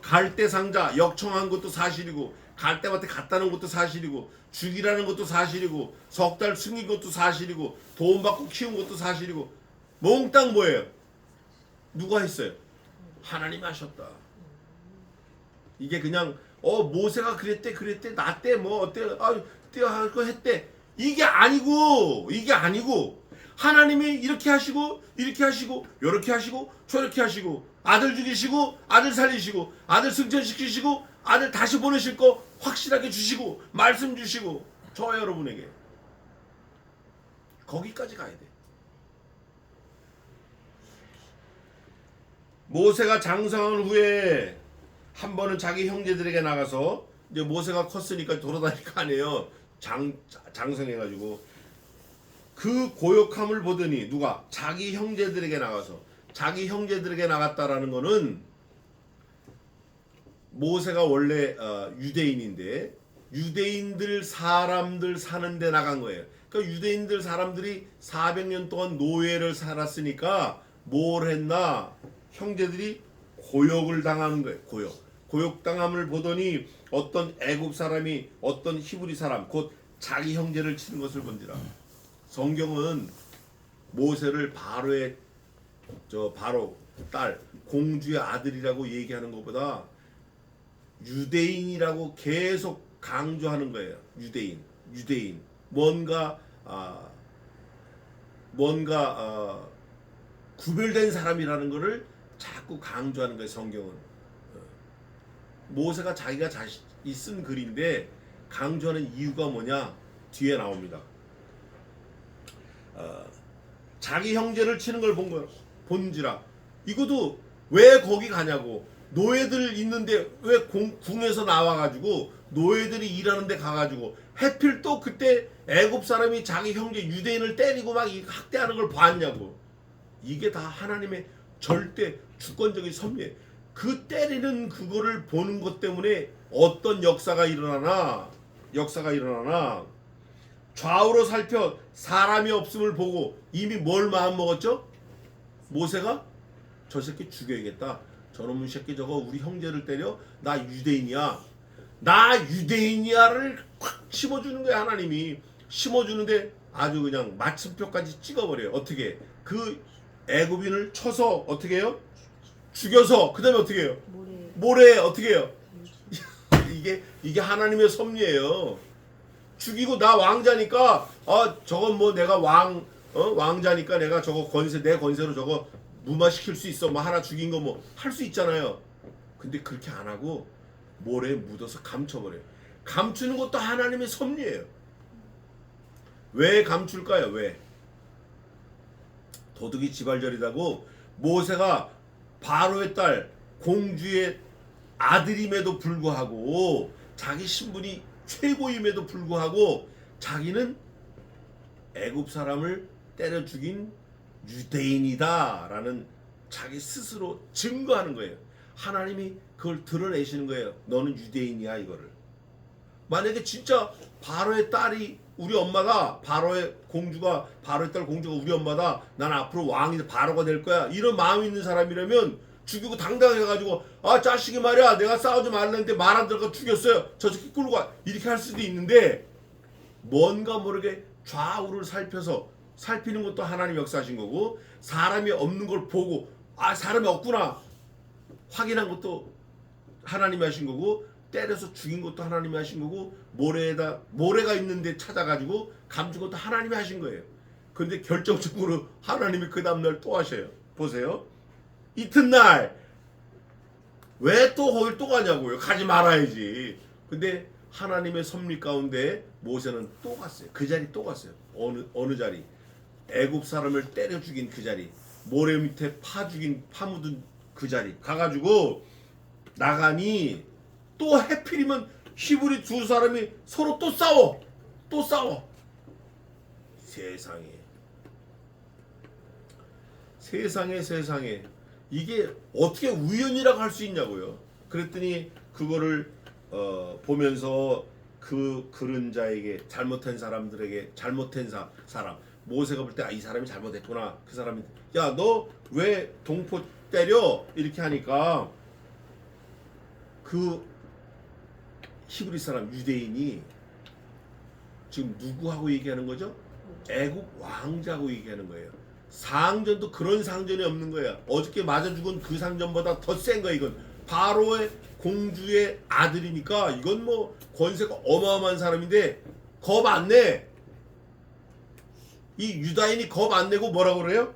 갈대 상자 역청한 것도 사실이고. 갈대밭에 갖다 놓은 것도 사실이고. 죽이라는 것도 사실이고. 석 달 숨긴 것도 사실이고. 돈 받고 키운 것도 사실이고. 몽땅 뭐예요? 누가 했어요? 하나님이 하셨다. 이게 그냥 모세가 그랬대 나 때 뭐 어때 거 했대 이게 아니고 하나님이 이렇게 하시고 요렇게 하시고 저렇게 하시고 아들 죽이시고 아들 살리시고 아들 승천시키시고 아들 다시 보내실 거 확실하게 주시고 말씀 주시고 저 여러분에게 거기까지 가야 돼. 모세가 장성한 후에 한 번은 자기 형제들에게 나가서 이제 모세가 컸으니까 돌아다닐 거 아니에요. 장성해가지고 그 고역함을 보더니 누가 자기 형제들에게 나가서 자기 형제들에게 나갔다라는 거는 모세가 원래 유대인인데 유대인들 사람들 사는 데 나간 거예요. 그러니까 유대인들 사람들이 400년 동안 노예를 살았으니까 뭘 했나? 형제들이 고역을 당하는 거예요. 고역당함을 보더니 어떤 애굽 사람이 어떤 히브리 사람 곧 자기 형제를 치는 것을 본지라. 성경은 모세를 바로의 바로 딸 공주의 아들이라고 얘기하는 것보다 유대인이라고 계속 강조하는 거예요. 유대인 뭔가 구별된 사람이라는 것을 자꾸 강조하는 거예요. 성경은 모세가 자기가 자신이 쓴 글인데 강조하는 이유가 뭐냐 뒤에 나옵니다. 자기 형제를 치는 걸 본 거예요. 본지라. 이것도 왜 거기 가냐고. 노예들 있는데 왜 궁에서 나와가지고 노예들이 일하는 데 가가지고 해필 또 그때 애굽 사람이 자기 형제 유대인을 때리고 막 학대하는 걸 봤냐고. 이게 다 하나님의 절대 주권적인 섭리예요. 그 때리는 그거를 보는 것 때문에 어떤 역사가 일어나나 좌우로 살펴 사람이 없음을 보고 이미 뭘 마음먹었죠? 모세가 저 새끼 죽여야겠다. 저놈의 새끼 저거 우리 형제를 때려? 나 유대인이야를 콱 심어주는 거야. 하나님이 심어주는데 아주 그냥 마침표까지 찍어버려요. 어떻게? 그 애굽인을 쳐서 어떻게 해요? 죽여서 그 다음에 어떻게 해요? 모래 어떻게 해요? 이게 하나님의 섭리예요. 죽이고 나 왕자니까 저건 뭐 내가 왕자니까 내가 저거 내 권세로 저거 무마시킬 수 있어. 뭐 하나 죽인 거 뭐 할 수 있잖아요. 근데 그렇게 안 하고 모래에 묻어서 감춰버려요. 감추는 것도 하나님의 섭리예요. 왜 감출까요? 왜? 도둑이 지발절이라고 모세가 바로의 딸 공주의 아들임에도 불구하고 자기 신분이 최고임에도 불구하고 자기는 애굽 사람을 때려 죽인 유대인이다라는 자기 스스로 증거하는 거예요. 하나님이 그걸 드러내시는 거예요. 너는 유대인이야 이거를. 만약에 진짜 바로의 딸이 우리 엄마다 바로의 딸 공주가 우리 엄마다 난 앞으로 왕이 바로가 될 거야 이런 마음이 있는 사람이라면 죽이고 당당해가지고 자식이 말이야 내가 싸우지 말랬는데 말 안 들어가 죽였어요 저 새끼 끌고 가 이렇게 할 수도 있는데 뭔가 모르게 좌우를 살피는 것도 하나님 역사하신 거고 사람이 없는 걸 보고 사람이 없구나 확인한 것도 하나님이 하신 거고 때려서 죽인 것도 하나님이 하신 거고 모래가 있는데 찾아가지고 감춘 것도 하나님이 하신 거예요. 그런데 결정적으로 하나님이 그 다음날 또 하셔요. 보세요. 이튿날 왜 또 거길 또 가냐고요. 가지 말아야지. 근데 하나님의 섭리 가운데 모세는 또 갔어요. 그 자리 또 갔어요. 어느 자리? 애굽 사람을 때려 죽인 그 자리. 모래 밑에 파묻은 그 자리. 가가지고 나가니 또 해필이면 히브리 두 사람이 서로 또 싸워. 세상에 이게 어떻게 우연이라고 할 수 있냐고요. 그랬더니 그거를 보면서 그 그른자에게 잘못한 사람들에게 잘못한 사람 모세가 볼 때 이 사람이 잘못했구나. 그 사람이 야 너 왜 동포 때려 이렇게 하니까 그 히브리 사람 유대인이 지금 누구하고 얘기하는 거죠? 애굽 왕자하고 얘기하는 거예요. 상전도 그런 상전이 없는 거야. 어저께 맞아 죽은 그 상전보다 더 센 거야. 이건 바로의 공주의 아들이니까 이건 뭐 권세가 어마어마한 사람인데 겁 안 내. 이 유다인이 겁 안 내고 뭐라고 그래요?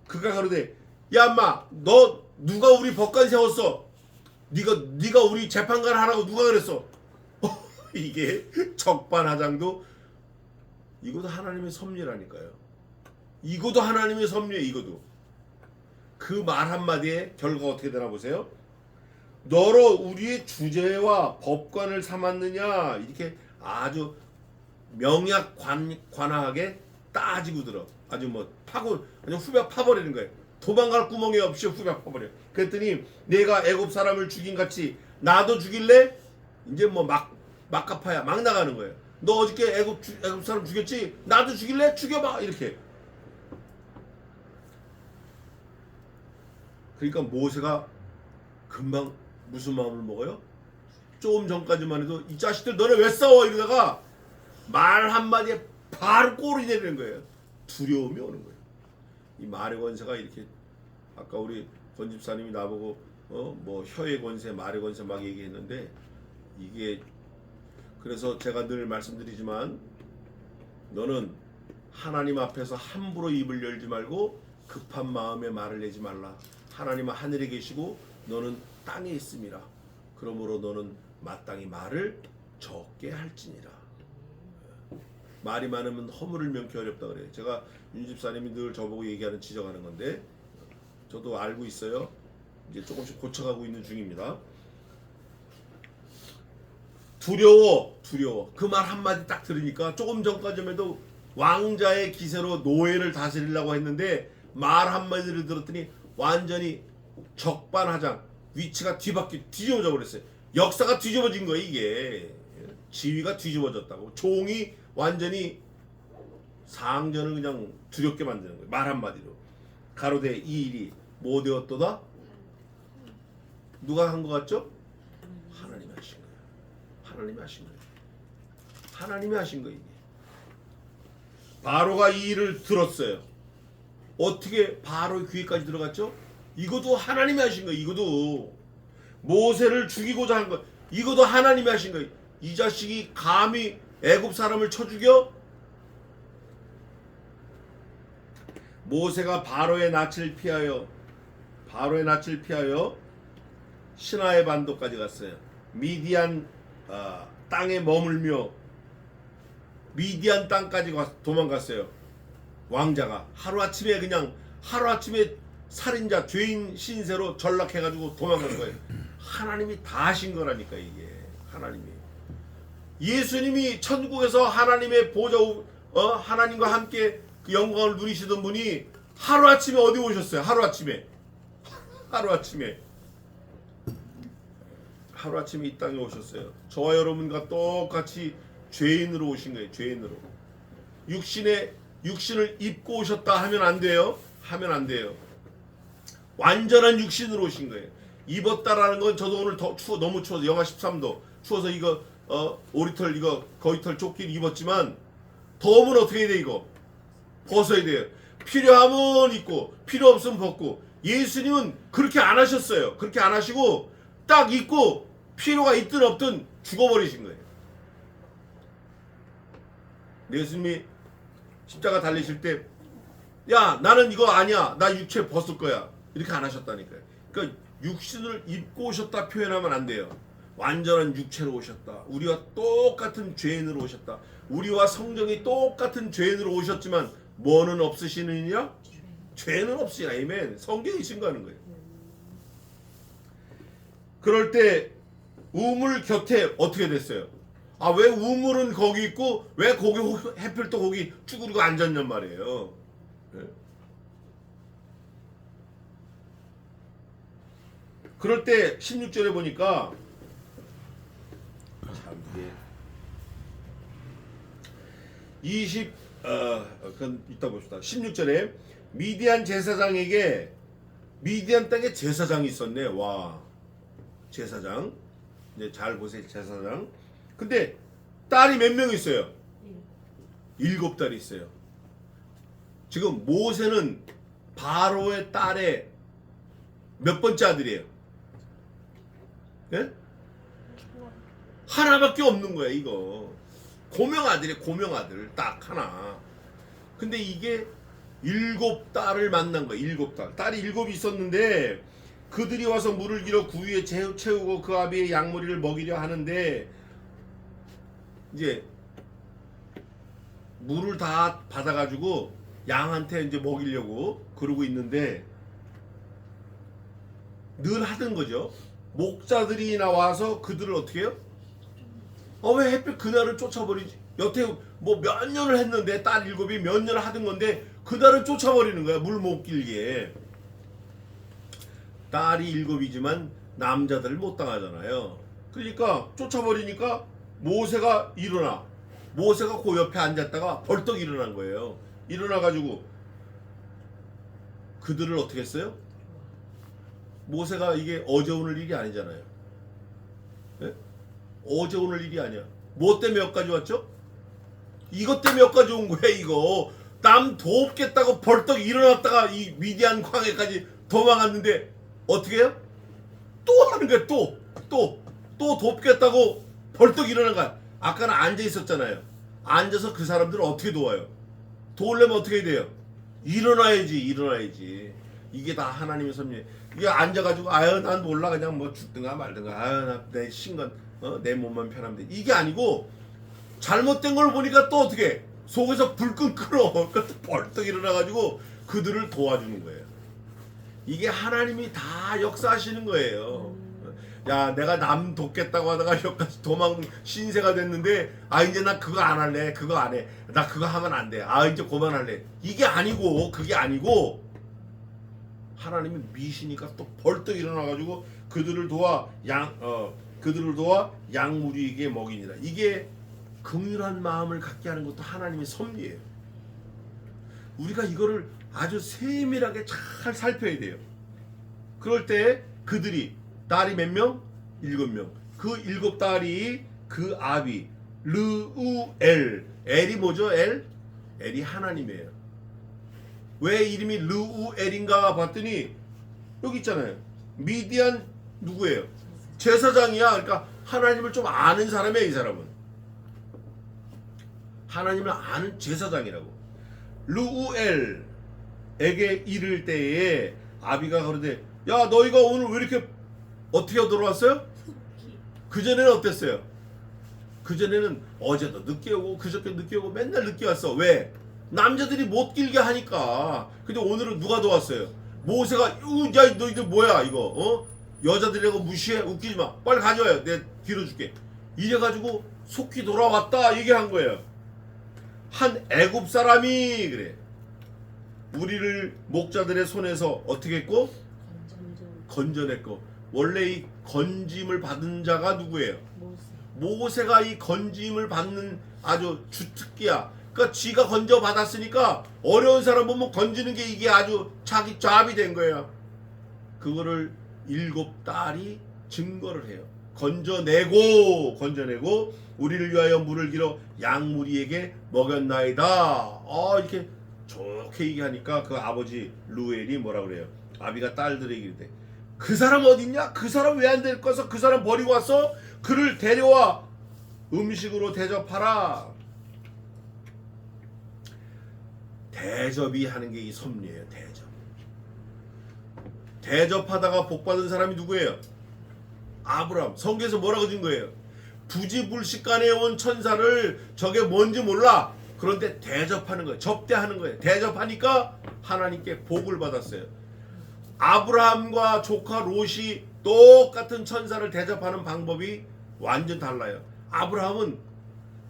그가 가로되 야 인마 너 누가 우리 법관 세웠어? 네가 우리 재판관 하라고 누가 그랬어? 이게 적반하장도 이것도 하나님의 섭리라니까요. 이것도 하나님의 섭리예요. 이것도 그 말 한마디에 결과가 어떻게 되나 보세요. 너로 우리의 주제와 법관을 삼았느냐 이렇게 아주 명약 관하하게 따지고 들어. 아주 뭐 파고 아주 후벼 파버리는 거예요. 도망갈 구멍이 없이 후벼 파버려. 그랬더니 내가 애굽 사람을 죽인 같이 나도 죽일래? 이제 뭐 막 갚아야 막 나가는 거예요. 너 어저께 애굽 사람 죽였지? 나도 죽일래? 죽여봐 이렇게. 그러니까 모세가 금방 무슨 마음을 먹어요? 조금 전까지만 해도 이 자식들 너네 왜 싸워 이러다가 말 한마디에 바로 꼬리 내리는 거예요. 두려움이 오는 거예요. 이 말의 권세가 이렇게 아까 우리 권 집사님이 나보고 뭐 혀의 권세, 말의 권세 막 얘기했는데 이게 그래서 제가 늘 말씀드리지만 너는 하나님 앞에서 함부로 입을 열지 말고 급한 마음에 말을 내지 말라. 하나님은 하늘에 계시고 너는 땅에 있음이라. 그러므로 너는 마땅히 말을 적게 할지니라. 말이 많으면 허물을 명키 어렵다 그래요. 제가 윤 집사님이 늘 저보고 얘기하는 지적하는 건데 저도 알고 있어요. 이제 조금씩 고쳐가고 있는 중입니다. 두려워. 그 말 한마디 딱 들으니까 조금 전까지만 해도 왕자의 기세로 노예를 다스리려고 했는데 말 한마디를 들었더니 완전히 적반하장 위치가 뒤집어져 버렸어요. 역사가 뒤집어진 거예요. 이게 지위가 뒤집어졌다고. 종이 완전히 상전을 그냥 두렵게 만드는 거예요. 말 한마디로. 가로되 이 일이 뭐 되었도다? 누가 한 것 같죠? 하나님이 하신 거예요. 하나님이 하신 거예요. 하나님이 하신 거예요. 바로가 이 일을 들었어요. 어떻게 바로의 귀에까지 들어갔죠? 이것도 하나님이 하신 거예요. 이것도 모세를 죽이고자 한 거. 이것도 하나님이 하신 거예요. 이 자식이 감히 애굽 사람을 쳐 죽여? 모세가 바로의 낯을 피하여 시나의 반도까지 갔어요. 미디안 땅에 머물며 미디안 땅까지 도망갔어요. 왕자가 하루아침에 살인자 죄인 신세로 전락해가지고 도망간 거예요. 하나님이 다 하신 거라니까 이게. 하나님이 예수님이 천국에서 하나님의 보좌 하나님과 함께 그 영광을 누리시던 분이 하루아침에 어디 오셨어요? 하루아침에 이 땅에 오셨어요. 저와 여러분과 똑같이 죄인으로 오신 거예요. 죄인으로. 육신을 입고 오셨다 하면 안 돼요. 완전한 육신으로 오신 거예요. 입었다라는 건 저도 오늘 너무 추워서 영하 13도 추워서 이거 오리털 이거 거위털 조끼를 입었지만 더우면 어떻게 해야 돼? 이거 벗어야 돼요. 필요하면 입고 필요 없으면 벗고. 예수님은 그렇게 안 하셨어요. 그렇게 안 하시고 딱 입고 필요가 있든 없든 죽어버리신 거예요. 예수님이 십자가 달리실 때 야 나는 이거 아니야. 나 육체 벗을 거야. 이렇게 안 하셨다니까요. 그러니까 육신을 입고 오셨다 표현하면 안 돼요. 완전한 육체로 오셨다. 우리와 똑같은 죄인으로 오셨다. 우리와 성정이 똑같은 죄인으로 오셨지만 뭐는 없으시느냐? 죄는 없으시나. 아멘. 성경이 증거하는 거예요. 그럴 때 우물 곁에 어떻게 됐어요? 왜 우물은 거기 있고 왜 거기 해필 또 거기 쭈그리고 앉았냔 말이에요. 네? 그럴 때 16절에 보니까 참 이게 그건 이따 봅시다. 16절에 미디안 제사장에게 미디안 땅에 제사장이 있었네. 와, 제사장. 이제 잘 보세요. 제사장. 근데 딸이 몇 명 있어요? 7딸이 있어요. 지금 모세는 바로의 딸의 몇 번째 아들이에요? 예? 하나밖에 없는 거야 이거. 고명아들이에요. 고명아들 딱 하나. 근데 이게 7딸을 만난 거야. 7딸. 딸이 7이 있었는데 그들이 와서 물을 길어 구 위에 채우고 그 아비의 양머리를 먹이려 하는데 이제 물을 다 받아가지고 양한테 이제 먹이려고 그러고 있는데 늘 하던 거죠. 목자들이 나와서 그들을 어떻게 해요? 왜 햇빛 그날을 쫓아버리지? 여태 뭐 몇 년을 했는데 딸 7이 몇 년을 하던 건데 그날은 쫓아버리는 거야. 물 못 길게. 딸이 7이지만 남자들을 못 당하잖아요. 그러니까 쫓아버리니까 모세가 일어나. 모세가 그 옆에 앉았다가 벌떡 일어난 거예요. 일어나가지고 그들을 어떻게 했어요? 모세가 이게 어제 오늘 일이 아니잖아요. 예? 어제 오늘 일이 아니야. 뭐 때문에 여기까지 왔죠? 이것 때문에 여기까지 온 거야. 이거 남 돕겠다고 벌떡 일어났다가 이 미디안 광해까지 도망갔는데 어떻게 해요? 또 하는 거야. 또 돕겠다고 벌떡 일어난 거야. 아까는 앉아 있었잖아요. 앉아서 그 사람들을 어떻게 도와요? 도우려면 어떻게 해야 돼요? 일어나야지. 이게 다 하나님의 섭리. 이게 앉아가지고 아유 난 몰라 그냥 뭐 죽든가 말든가 아유 나 내 신건 내 몸만 편하면 돼. 이게 아니고 잘못된 걸 보니까 또 어떻게 해? 속에서 불끈 끓어. 벌떡 일어나가지고 그들을 도와주는 거예요. 이게 하나님이 다 역사하시는 거예요. 야 내가 남 돕겠다고 하다가 여기까지 도망 신세가 됐는데 아 이제 나 그거 안 할래. 그거 안 해. 나 그거 하면 안 돼. 아 이제 그만할래. 이게 아니고 그게 아니고 하나님이 미시니까 또 벌떡 일어나가지고 그들을 도와 양무리에게 먹이니라. 이게 긍휼한 마음을 갖게 하는 것도 하나님의 섭리예요. 우리가 이거를 아주 세밀하게 잘 살펴야 돼요. 그럴 때 그들이 딸이 몇 명? 7명. 그 7딸이 그 아비 르우엘. 엘이 뭐죠? 엘이 하나님이에요. 왜 이름이 르우엘인가 봤더니 여기 있잖아요. 미디안 누구예요? 제사장이야. 그러니까 하나님을 좀 아는 사람이야. 이 사람은 하나님을 아는 제사장이라고. 르우엘에게 이를 때에 아비가 그러되 야 너희가 오늘 왜 이렇게 어떻게 들어왔어요? 그전에는 어땠어요? 그전에는 어제도 늦게 오고 그저께 늦게 오고 맨날 늦게 왔어. 왜? 남자들이 못 길게 하니까. 근데 오늘은 누가 도왔어요? 모세가 야 너희들 뭐야 이거 여자들이라고 무시해? 웃기지 마. 빨리 가져와요. 내가 뒤로 줄게. 이래가지고 속히 돌아왔다 얘기한 거예요. 한 애굽 사람이 그래. 우리를 목자들의 손에서 어떻게 했고? 건져냈고. 원래 이 건짐을 받은 자가 누구예요? 모세가 이 건짐을 받는 아주 주특기야. 그러니까 지가 건져 받았으니까 어려운 사람 보면 건지는 게 이게 아주 자기 잡이 된 거예요. 그거를 7딸이 증거를 해요. 건져내고 우리를 위하여 물을 길어 양무리에게 먹였나이다. 이렇게 좋게 얘기하니까 그 아버지 루엘이 뭐라 그래요? 아비가 딸들에게 이르되 그 사람 어딨냐? 그 사람 왜 안 데리고 와서 그 사람 버리고 왔어? 그를 데려와 음식으로 대접하라. 대접이 하는 게 이 섭리예요. 대접하다가 복받은 사람이 누구예요? 아브라함. 성경에서 뭐라고 준 거예요? 부지불식간에 온 천사를 저게 뭔지 몰라. 그런데 대접하는 거예요. 접대하는 거예요. 대접하니까 하나님께 복을 받았어요. 아브라함과 조카 롯이 똑같은 천사를 대접하는 방법이 완전 달라요. 아브라함은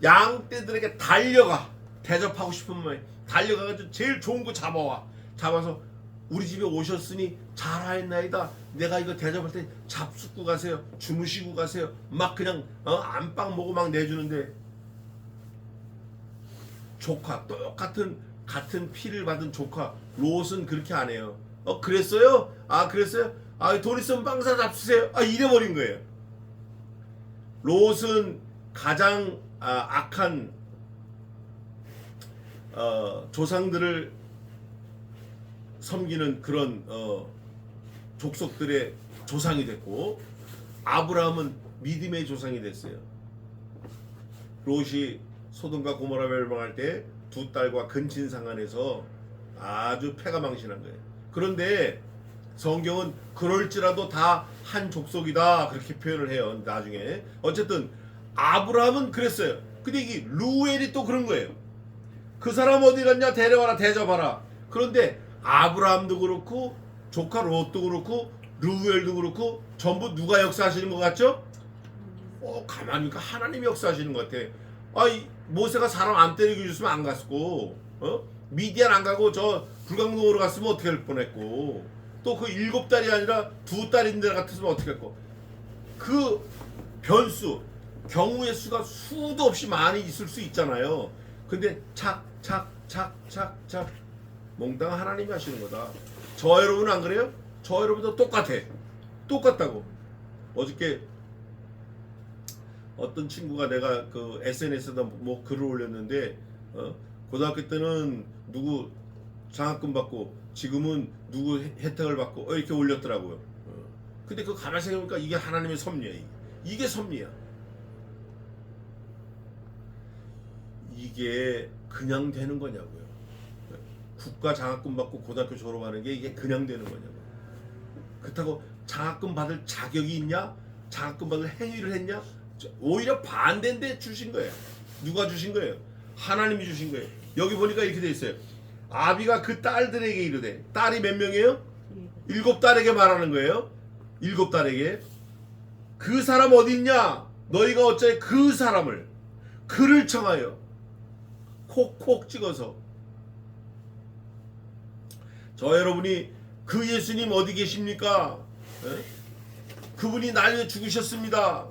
양떼들에게 달려가. 대접하고 싶으면 달려가가지고 제일 좋은 거 잡아서 우리 집에 오셨으니 잘하였나이다. 내가 이거 대접할 때 잡숫고 가세요. 주무시고 가세요. 막 그냥 안방 먹고 막 내주는데 조카 같은 피를 받은 조카 롯은 그렇게 안 해요. 그랬어요? 그랬어요? 돈 있으면 빵사 잡수세요. 이래버린 거예요. 롯은 가장 악한 조상들을 섬기는 그런 족속들의 조상이 됐고 아브라함은 믿음의 조상이 됐어요. 롯이 소돔과 고모라 멸망할 때 두 딸과 근친상안해서 아주 패가 망신한 거예요. 그런데 성경은 그럴지라도 다 한 족속이다 그렇게 표현을 해요. 나중에 어쨌든 아브라함은 그랬어요. 근데 이게 루엘이 또 그런 거예요. 그 사람 어디 갔냐? 데려와라. 대접하라. 그런데 아브라함도 그렇고 조카 롯도 그렇고 루엘도 그렇고 전부 누가 역사하시는 것 같죠? 가만히 보니까 하나님이 역사하시는 것 같아. 모세가 사람 안 때리게 해줬으면 안 갔고, 미디안 안 가고 저 불광동으로 갔으면 어떻게 할 뻔했고, 또 그 7달이 아니라 2달인데 같았으면 어떻게 했고, 그 변수, 경우의 수가 수도 없이 많이 있을 수 있잖아요. 근데 착 몽땅 하나님이 하시는 거다. 저 여러분은 안 그래요? 저 여러분도 똑같다고. 어저께 어떤 친구가 내가 그 SNS에다 뭐 글을 올렸는데, 고등학교 때는 누구 장학금 받고 지금은 누구 혜택을 받고 이렇게 올렸더라고요. 근데 그 가만히 생각해보니까 이게 하나님의 섭리야. 이게 섭리야. 이게 그냥 되는 거냐고요. 국가 장학금 받고 고등학교 졸업하는 게 이게 그냥 되는 거냐고요. 그렇다고 장학금 받을 자격이 있냐? 장학금 받을 행위를 했냐? 오히려 반대인데 주신 거예요. 누가 주신 거예요? 하나님이 주신 거예요. 여기 보니까 이렇게 돼 있어요. 아비가 그 딸들에게 이르되, 딸이 몇 명이에요? 7딸에게 말하는 거예요. 7딸에게. 그 사람 어디 있냐? 너희가 어째 그 사람을, 그를 청하여 콕콕 찍어서, 저 여러분이 그 예수님 어디 계십니까? 그분이 날 위해 죽으셨습니다.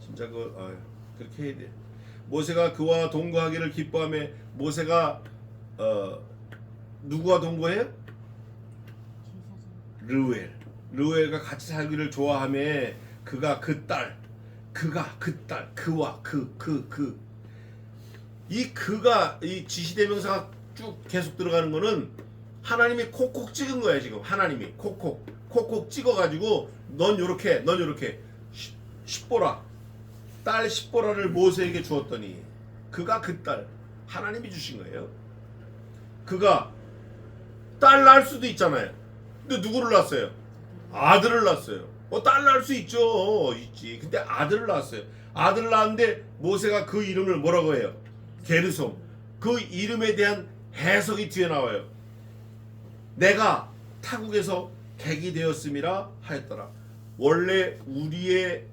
진짜 그렇게 해야 돼. 모세가 그와 동거하기를 기뻐하며, 모세가 누구와 동거해요? 르우엘과 같이 살기를 좋아하며, 그가 그 딸, 그와 이 그가 이 지시대명사가 쭉 계속 들어가는 거는 하나님이 콕콕 찍은 거야. 지금 하나님이 콕콕 찍어가지고 넌 요렇게 십보라, 딸 십보라를 모세에게 주었더니, 그가 그 딸, 하나님이 주신 거예요. 그가 딸 낳을 수도 있잖아요. 근데 누구를 낳았어요? 아들을 낳았어요. 딸 낳을 수 있지. 근데 아들을 낳았어요. 아들을 낳았는데 모세가 그 이름을 뭐라고 해요? 게르솜. 그 이름에 대한 해석이 뒤에 나와요. 내가 타국에서 객이 되었음이라 하였더라. 원래 우리의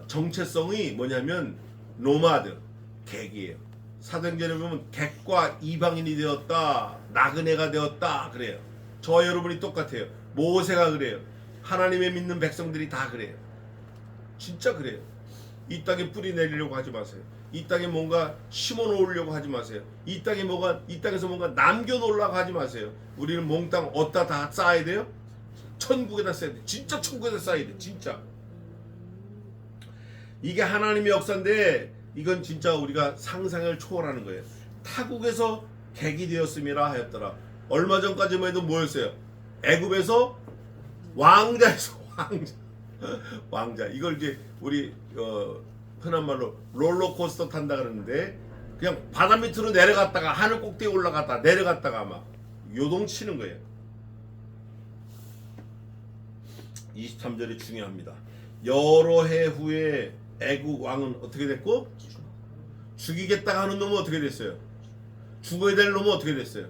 정체성이 뭐냐면 노마드, 객이에요. 사도행전에 보면 객과 이방인이 되었다, 나그네가 되었다 그래요. 저 여러분이 똑같아요. 모세가 그래요. 하나님의 믿는 백성들이 다 그래요. 진짜 그래요. 이 땅에 뿌리 내리려고 하지 마세요. 이 땅에 뭔가 심어 놓으려고 하지 마세요. 이 땅에서 뭔가 남겨 놓으려고 하지 마세요. 우리는 몽땅 어디다 다 쌓아야 돼요? 천국에다 쌓아야 돼. 진짜 천국에다 쌓아야 돼. 진짜. 이게 하나님의 역사인데, 이건 진짜 우리가 상상을 초월하는 거예요. 타국에서 객이 되었음이라 하였더라. 얼마 전까지만 해도 뭐였어요? 애굽에서 왕자에서 왕자. 이걸 이제 우리 흔한 말로 롤러코스터 탄다 그러는데, 그냥 바다 밑으로 내려갔다가 하늘 꼭대기 올라갔다 내려갔다가 막 요동치는 거예요. 23절이 중요합니다. 여러 해 후에 애국 왕은 어떻게 됐고, 죽이겠다 하는 놈은 어떻게 됐어요? 죽어야 될 놈은 어떻게 됐어요?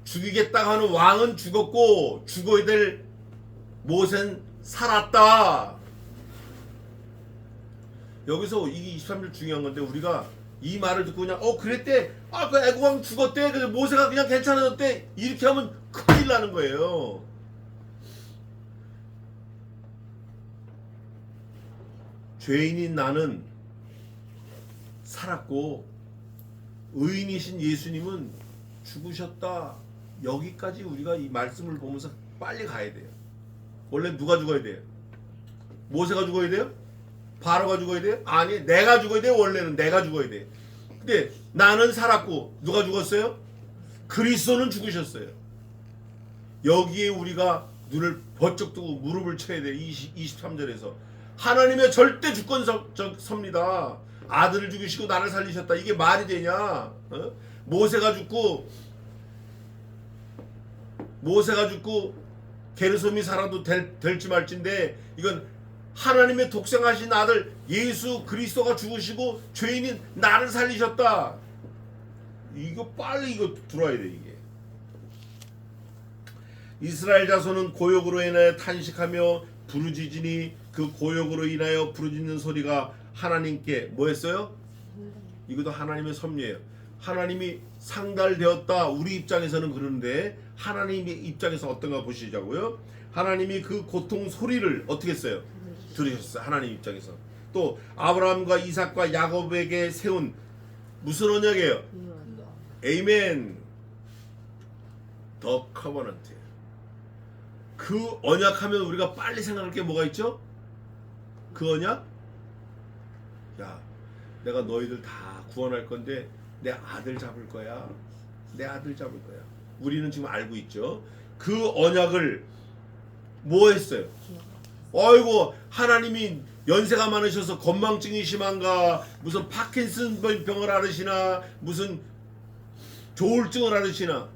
죽이겠다 하는 왕은 죽었고, 죽어야 될 모세는 살았다. 여기서 이게 23절 중요한 건데, 우리가 이 말을 듣고 그냥 그랬대, 그 애국왕 죽었대, 그래서 모세가 그냥 괜찮아졌대, 이렇게 하면 큰일 나는 거예요. 죄인인 나는 살았고, 의인이신 예수님은 죽으셨다. 여기까지 우리가 이 말씀을 보면서 빨리 가야 돼요. 원래 누가 죽어야 돼요? 모세가 죽어야 돼요? 바로가 죽어야 돼요? 아니, 내가 죽어야 돼요. 원래는 내가 죽어야 돼요. 근데 나는 살았고, 누가 죽었어요? 그리스도는 죽으셨어요. 여기에 우리가 눈을 번쩍 뜨고 무릎을 쳐야 돼요. 23절에서 하나님의 절대 주권적 섭니다. 아들을 죽이시고 나를 살리셨다. 이게 말이 되냐? 모세가 죽고 게르솜이 살아도 될지 말지인데, 이건 하나님의 독생하신 아들 예수 그리스도가 죽으시고 죄인인 나를 살리셨다. 이거 빨리 들어야 돼. 이게 이스라엘 자손은 고역으로 인하여 탄식하며 부르짖으니 그 고역으로 인하여 부르짖는 소리가 하나님께 뭐했어요? 이것도 하나님의 섭리예요. 하나님이 상달되었다. 우리 입장에서는 그러는데 하나님의 입장에서 어떤가 보시자고요. 하나님이 그 고통 소리를 어떻게 했어요? 들으셨어요. 하나님 입장에서. 또 아브라함과 이삭과 야곱에게 세운 무슨 언약이에요? 에이멘. 더 커버넌트. 그 언약하면 우리가 빨리 생각할 게 뭐가 있죠? 그 언약? 야, 내가 너희들 다 구원할 건데 내 아들 잡을 거야. 내 아들 잡을 거야. 우리는 지금 알고 있죠. 그 언약을 뭐 했어요? 아이고 하나님이 연세가 많으셔서 건망증이 심한가, 무슨 파킨슨 병을 앓으시나, 무슨 조울증을 앓으시나,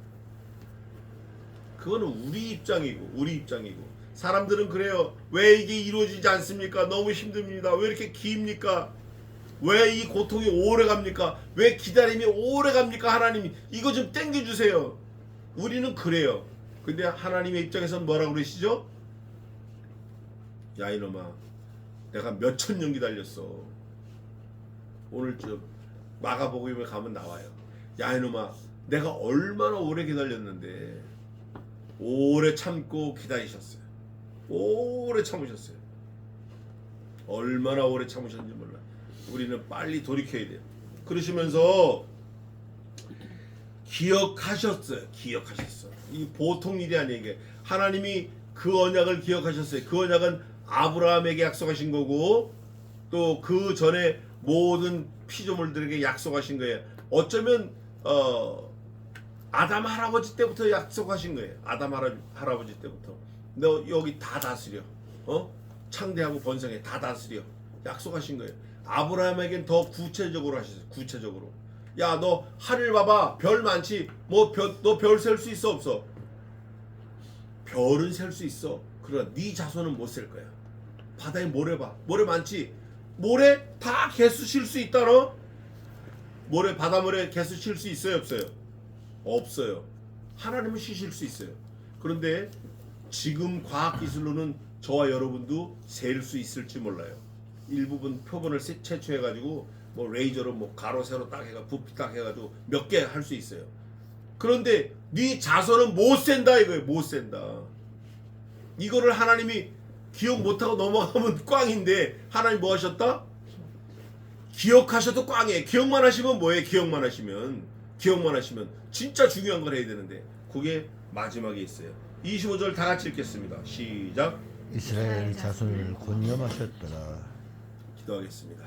그거는 우리 입장이고 사람들은 그래요. 왜 이게 이루어지지 않습니까? 너무 힘듭니다. 왜 이렇게 깁니까? 왜 이 고통이 오래 갑니까? 왜 기다림이 오래 갑니까? 하나님이 이거 좀 땡겨주세요. 우리는 그래요. 근데 하나님의 입장에서는 뭐라고 그러시죠? 야 이놈아, 내가 몇천 년 기다렸어. 오늘 좀 마가복음에 가면 나와요. 야 이놈아, 내가 얼마나 오래 기다렸는데. 오래 참고 기다리셨어요. 오래 참으셨어요. 얼마나 오래 참으셨는지 몰라. 우리는 빨리 돌이켜야 돼요. 그러시면서 기억하셨어요. 이 보통 일이 아니에요. 이게 하나님이 그 언약을 기억하셨어요. 그 언약은 아브라함에게 약속하신 거고 또 그 전에 모든 피조물들에게 약속하신 거예요. 어쩌면 아담 할아버지 때부터 약속하신 거예요. 아담 할아버지 때부터 너 여기 다 다스려. 창대하고 번성해. 다 다스려. 약속하신 거예요. 아브라함에겐 더 구체적으로 하셨어요. 구체적으로. 야 너 하늘 봐봐. 별 많지. 너 별 셀 수 있어 없어? 별은 셀 수 있어. 그러나 네 자손은 못 셀 거야. 바다에 모래 봐. 모래 많지. 모래 다 개수 실 수 있다 너? 모래 바닷모래 개수 실 수 있어요 없어요? 없어요. 하나님은 쉬실 수 있어요. 그런데 지금 과학기술로는 저와 여러분도 셀 수 있을지 몰라요. 일부분 표본을 채취해가지고 뭐 레이저로 뭐 가로 세로 딱 해가 부피 딱 해가지고 몇 개 할 수 있어요. 그런데 네 자손은 못 센다 이거예요. 못 센다. 이거를 하나님이 기억 못하고 넘어가면 꽝인데 하나님 뭐 하셨다? 기억하셔도 꽝이에요. 기억만 하시면 뭐예요? 기억만 하시면 진짜 중요한 걸 해야 되는데 그게 마지막에 있어요. 25절 다 같이 읽겠습니다. 시작. 이스라엘 자손을 권념하셨더라. 기도하겠습니다.